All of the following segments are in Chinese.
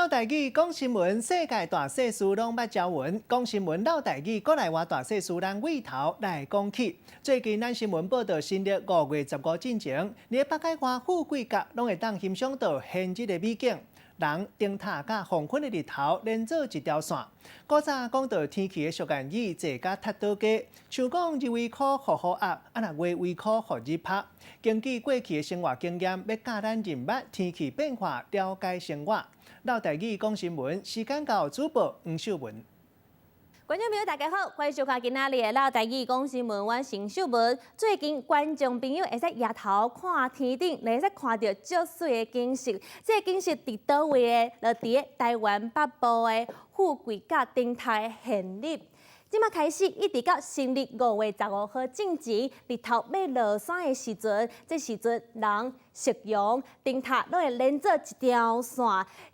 老台语讲新闻，世界大小事拢捌招闻。讲新闻老台语，国内外大小事咱尾头来讲起。最近咱新闻报道，新历5月15进前，连北海岸富贵角拢会当欣赏到现日的美景。人灯塔甲黄昏的日头连做一条线。古早讲到天气的俗谚语，坐甲踢倒家，像讲日为苦，雨雨压，若月为苦，雨日拍。根据过去的生活经验，要教咱认捌天气变化，了解生活。老台语讲新闻，时间到，主播黄秀文。观众朋友，大家好，欢迎收看今仔日的老台语讲新闻，我陈秀文。最近观众朋友会使夜头看天顶，会使看到足水的景色。这个景色伫倒位的？就伫台湾北部的富贵角灯塔的现日。即马开始，一直到新历5月15号进前，日头要落山的时阵，这时阵人、夕阳、灯塔拢会连做一条线。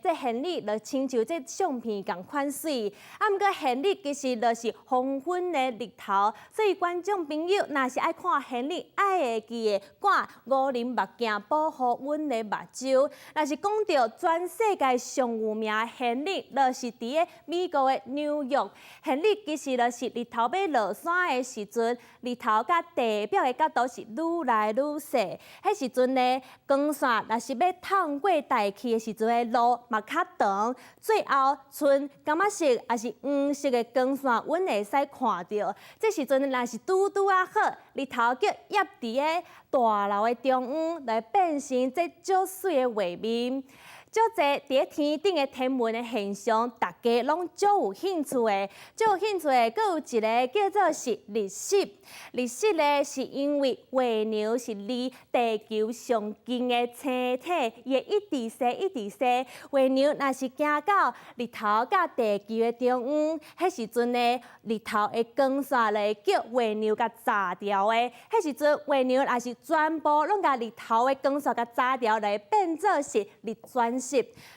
这现日就亲像这相片共款水。毋过现日其实就是黄昏的日头，所以观众朋友若是爱看现日，爱会记得挂五棱目镜，保护阮的目睭。若是讲到全世界上有名的现日，就是伫美国的纽约。现日其实就是日头要落山的时阵，日头甲地表的角度是愈来愈细。迄时阵呢，光线若是要透过大气的时阵的路嘛较长，最后剩感觉色也是黄色的光线，阮会使看到。这时阵若是拄啊好，日头叫压伫个大楼的中央，来变成这足水的画面。足侪伫天顶的天文的现象，大家拢足有兴趣的。足有兴趣的，阁有一个叫做是日食。日食咧，是因为月亮是离地球上近的星体，伊会一直升一直升。月亮若是行到日头甲地球的中央，迄时阵呢，日头的光线咧叫月亮甲炸掉的。迄时阵月亮若是全部拢甲日头的光线甲炸掉来，变做是日全。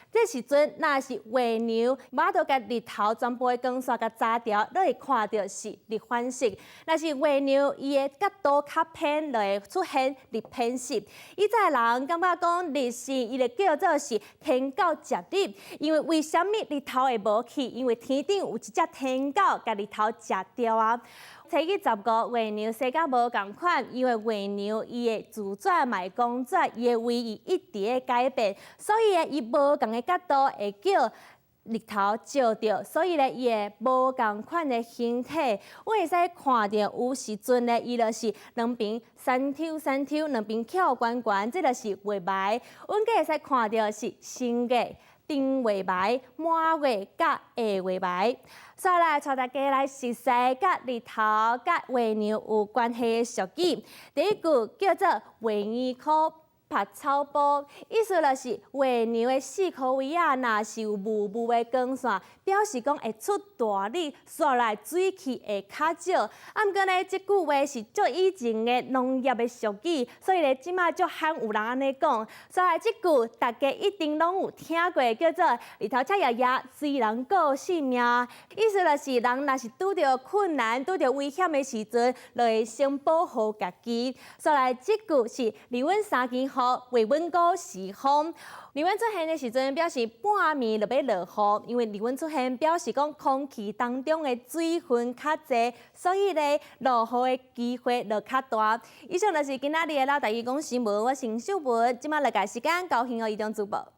这时阵，若是月亮马到甲日头全部的光线甲炸掉，你会看到是日反射。若是月亮伊的角度较偏，就会出现日偏食。以前人感觉讲日食，伊就叫做是天狗食日，因为为什么日头会无去？因为天顶有一只天狗甲日头食掉啊。初一15月亮生甲无共款，因为月亮伊的自转嘛会公转，伊的位移一直咧改变，所以伊无共的角度会叫日头照到，所以伊的无共款的形体，我会使看到有时阵咧，伊就是两边山抽，两边翘悬，这就是月眉。阮阁会使看到是新月、顶月眉、满月甲下月眉。所以来带大家来熟悉甲日头、甲月亮有关系的俗语。第一句叫做"月圆苦晒草包"，意思就是月亮的四颗位啊，若是有雾雾的光线，表示讲会出大日，煞来水气会较少。毋过呢，即句话是足以前的农业的俗语，所以咧即马足罕有人安尼讲。所以即句大家一定拢有听过，叫做"日头赤爷爷，虽然顾性命"，意思就是人若是拄着困难、拄着危险的时阵，就会先保护家己。所以即句是离阮3更雨，为阮过时风。离阮出现的时阵，表示半暝就要落雨，因为离阮出现表示讲空气当中的水分较侪，所以咧落雨的机会就较大。以上就是今仔日的老台语讲新闻，我是秀文，即马来个时间高兴哦，移动主播。